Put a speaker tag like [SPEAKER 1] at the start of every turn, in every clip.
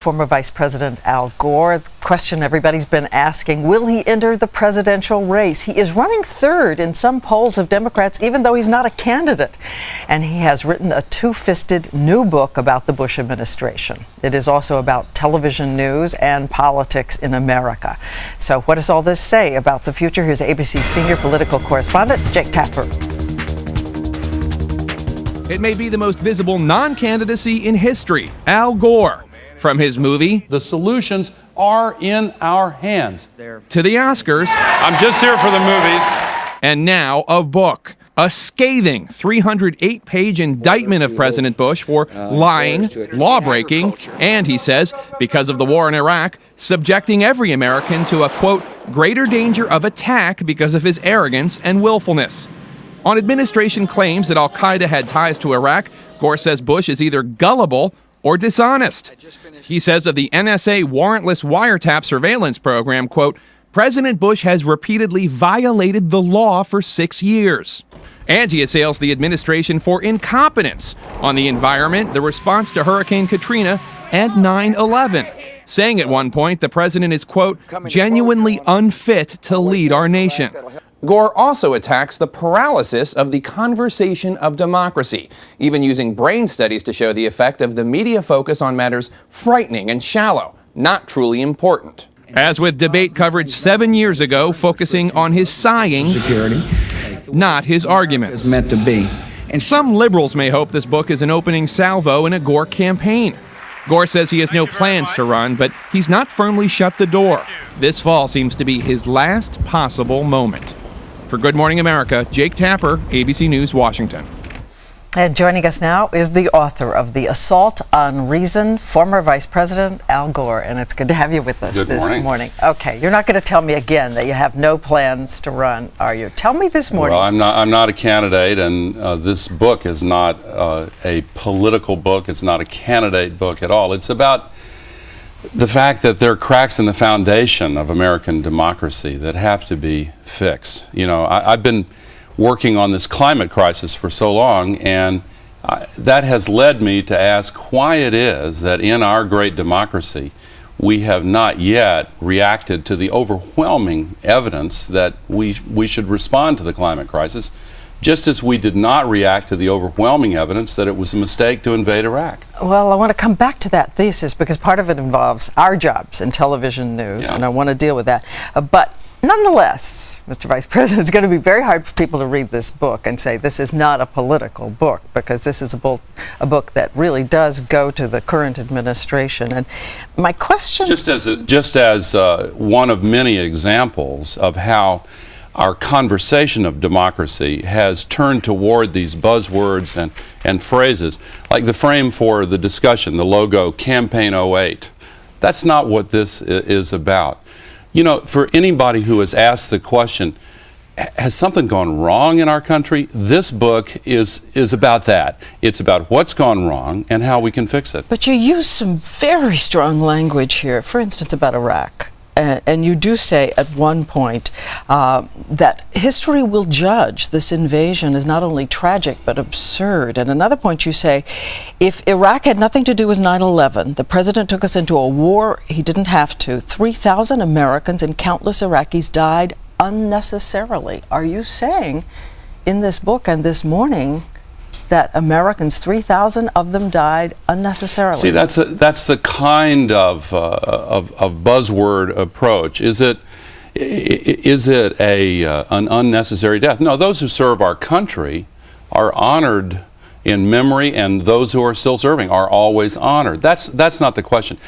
[SPEAKER 1] Former Vice President Al Gore, the question everybody's been asking, will he enter the presidential race? He is running third in some polls of Democrats, even though he's not a candidate. And he has written a two-fisted new book about the Bush administration. It is also about television news and politics in America. So what does all this say about the future? Here's ABC senior political correspondent Jake Tapper.
[SPEAKER 2] It may be the most visible non-candidacy in history, Al Gore. From his movie,
[SPEAKER 3] The solutions are in our hands.
[SPEAKER 2] To the Oscars.
[SPEAKER 3] I'm just here for the movies.
[SPEAKER 2] And now a book. A scathing 308-page indictment of President Bush for lying, law-breaking, and, he says, because of the war in Iraq, subjecting every American to a, quote, greater danger of attack because of his arrogance and willfulness. On administration claims that al-Qaeda had ties to Iraq, Gore says Bush is either gullible or dishonest. He says of the NSA warrantless wiretap surveillance program, quote, President Bush has repeatedly violated the law for 6 years. And he assails the administration for incompetence on the environment, the response to Hurricane Katrina, and 9/11, saying at one point the president is, quote, genuinely unfit to lead our nation.
[SPEAKER 4] Gore also attacks the paralysis of the conversation of democracy, even using brain studies to show the effect of the media focus on matters frightening and shallow, not truly important.
[SPEAKER 2] As with debate coverage 7 years ago, focusing on his sighing, not his arguments.
[SPEAKER 5] Meant to be.
[SPEAKER 2] And some liberals may hope this book is an opening salvo in a Gore campaign. Gore says he has no plans to run, but he's not firmly shut the door. This fall seems to be his last possible moment. For Good Morning America, Jake Tapper, ABC News, Washington.
[SPEAKER 1] And joining us now is the author of The Assault on Reason, former Vice President Al Gore. And it's good to have you with us this morning. Okay, you're not going to tell me again that you have no plans to run, are you? Tell me this morning.
[SPEAKER 3] Well, I'm not a candidate, and this book is not a political book. It's not a candidate book at all. It's about the fact that there are cracks in the foundation of American democracy that have to be fixed. You know, I've been working on this climate crisis for so long, and that has led me to ask why it is that in our great democracy we have not yet reacted to the overwhelming evidence that we should respond to the climate crisis, just as we did not react to the overwhelming evidence that it was a mistake to invade Iraq.
[SPEAKER 1] Well, I want to come back to that thesis because part of it involves our jobs in television news, and I want to deal with that. But nonetheless, Mr. Vice President, it's going to be very hard for people to read this book and say this is not a political book, because this is a book that really does go to the current administration. And my question...
[SPEAKER 3] Just as one of many examples of how our conversation of democracy has turned toward these buzzwords and phrases, like the frame for the discussion, the logo, Campaign '08. That's not what this is about. You know, for anybody who has asked the question, has something gone wrong in our country? This book is about that. It's about what's gone wrong and how we can fix it.
[SPEAKER 1] But you use some very strong language here, for instance, about Iraq. And you do say at one point that history will judge this invasion as not only tragic but absurd. And another point you say, if Iraq had nothing to do with 9/11, the president took us into a war he didn't have to. 3,000 Americans and countless Iraqis died unnecessarily. Are you saying in this book and this morning that Americans, 3,000 of them, died unnecessarily?
[SPEAKER 3] See, that's the kind of buzzword approach. Is it an unnecessary death? No, those who serve our country are honored in memory, and those who are still serving are always honored. That's not the question.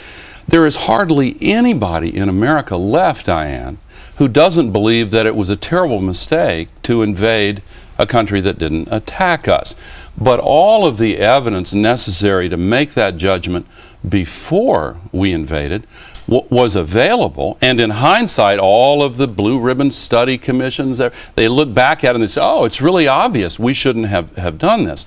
[SPEAKER 3] There is hardly anybody in America left, Diane, who doesn't believe that it was a terrible mistake to invade a country that didn't attack us. But all of the evidence necessary to make that judgment before we invaded was available, and in hindsight, all of the blue ribbon study commissions, they look back at it and they say, oh, it's really obvious we shouldn't have done this.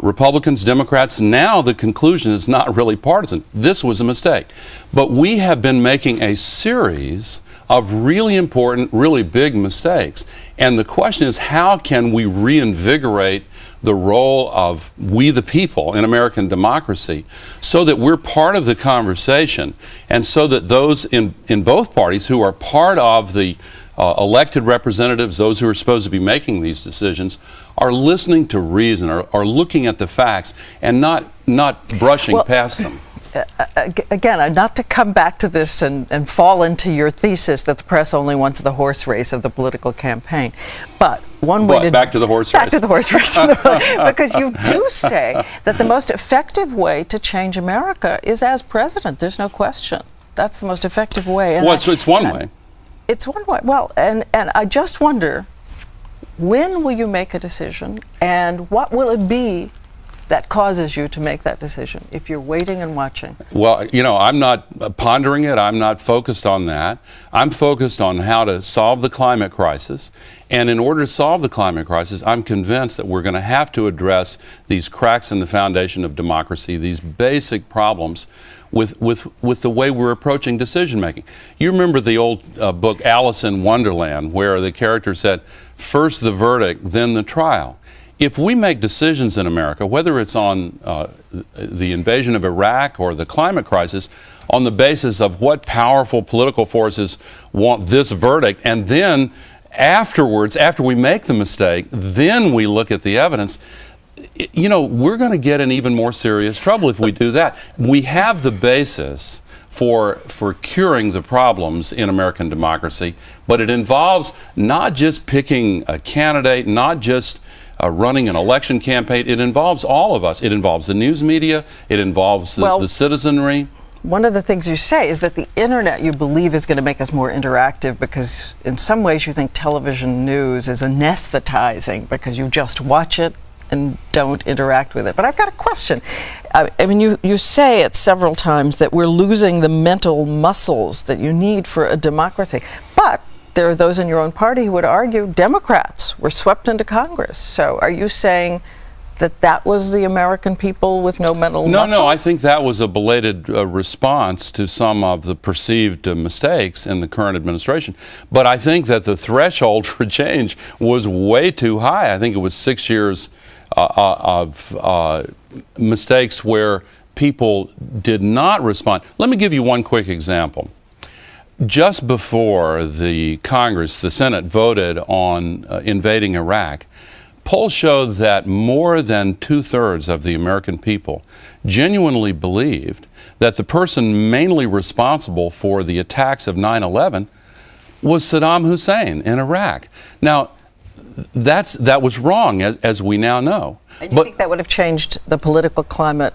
[SPEAKER 3] Republicans, Democrats, now the conclusion is not really partisan. This was a mistake. But we have been making a series of really important, really big mistakes. And the question is, how can we reinvigorate the role of we the people in American democracy so that we're part of the conversation, and so that those in both parties who are part of the elected representatives, those who are supposed to be making these decisions, are listening to reason, are looking at the facts, and not brushing past them.
[SPEAKER 1] Again, not to come back to this and fall into your thesis that the press only wants the horse race of the political campaign, but one way to
[SPEAKER 3] back to the horse race.
[SPEAKER 1] Back to the horse race, because you do say that the most effective way to change America is as president. There's no question. That's the most effective way. And
[SPEAKER 3] well, it's one way.
[SPEAKER 1] It's one way. Well, and I just wonder, when will you make a decision, and what will it be that causes you to make that decision if you're waiting and watching?
[SPEAKER 3] Well, you know, I'm not pondering it. I'm not focused on that. I'm focused on how to solve the climate crisis. And in order to solve the climate crisis, I'm convinced that we're going to have to address these cracks in the foundation of democracy, these basic problems with the way we're approaching decision making. You remember the old book Alice in Wonderland, where the character said, first the verdict, then the trial. If we make decisions in America, whether it's on the invasion of Iraq or the climate crisis, on the basis of what powerful political forces want this verdict, and then afterwards, after we make the mistake, then we look at the evidence, you know, we're going to get in even more serious trouble if we do that. We have the basis for curing the problems in American democracy, but it involves not just picking a candidate, not just running an election campaign. It involves all of us. It involves the news media. It involves the citizenry.
[SPEAKER 1] One of the things you say is that the internet, you believe, is going to make us more interactive, because in some ways you think television news is anesthetizing because you just watch it and don't interact with it. But I've got a question. I mean, you say it several times that we're losing the mental muscles that you need for a democracy. But there are those in your own party who would argue Democrats were swept into Congress. So are you saying that was the American people with no mental muscles?
[SPEAKER 3] No, I think that was a belated response to some of the perceived mistakes in the current administration. But I think that the threshold for change was way too high. I think it was 6 years of mistakes where people did not respond. Let me give you one quick example. Just before the Congress, the Senate, voted on invading Iraq, polls showed that more than 2/3 of the American people genuinely believed that the person mainly responsible for the attacks of 9/11 was Saddam Hussein in Iraq. Now, that was wrong, as we now know.
[SPEAKER 1] And you think that would have changed the political climate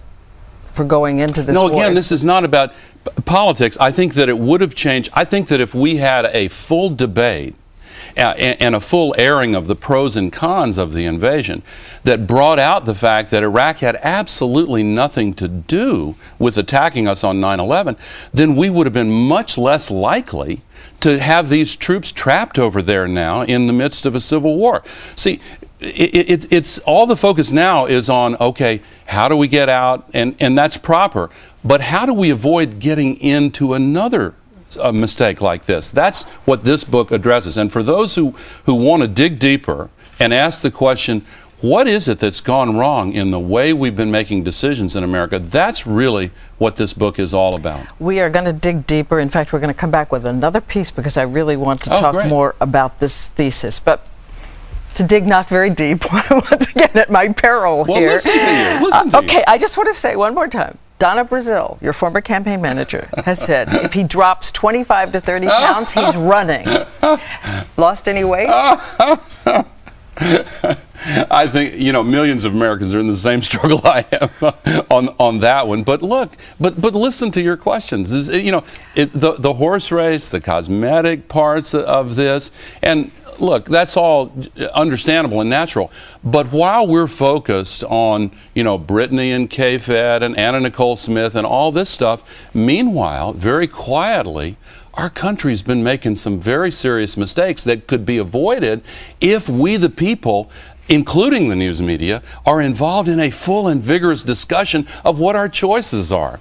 [SPEAKER 1] for going into this war?
[SPEAKER 3] No, again, this is not about politics. I think that it would have changed. I think that if we had a full debate and a full airing of the pros and cons of the invasion that brought out the fact that Iraq had absolutely nothing to do with attacking us on 9/11, then we would have been much less likely to have these troops trapped over there now in the midst of a civil war. See, it's all the focus now is on, okay, how do we get out, and that's proper, but how do we avoid getting into another mistake like this? That's what this book addresses. And for those who want to dig deeper and ask the question, what is it that's gone wrong in the way we've been making decisions in America? That's really what this book is all about.
[SPEAKER 1] We are going to dig deeper. In fact, we're going to come back with another piece because I really want to talk more about this thesis. But to dig not very deep, once again at my peril here.
[SPEAKER 3] Listen to you. Listen to
[SPEAKER 1] okay,
[SPEAKER 3] you.
[SPEAKER 1] I just want to say one more time. Donna Brazil, your former campaign manager, has said if he drops 25 to 30 pounds, he's running. Lost any weight?
[SPEAKER 3] I think, you know, millions of Americans are in the same struggle I am on that one. But look, but listen to your questions. You know, the horse race, the cosmetic parts of this, and look, that's all understandable and natural. But while we're focused on, you know, Brittany and K-Fed and Anna Nicole Smith and all this stuff, meanwhile, very quietly, our country's been making some very serious mistakes that could be avoided if we, the people, including the news media, are involved in a full and vigorous discussion of what our choices are.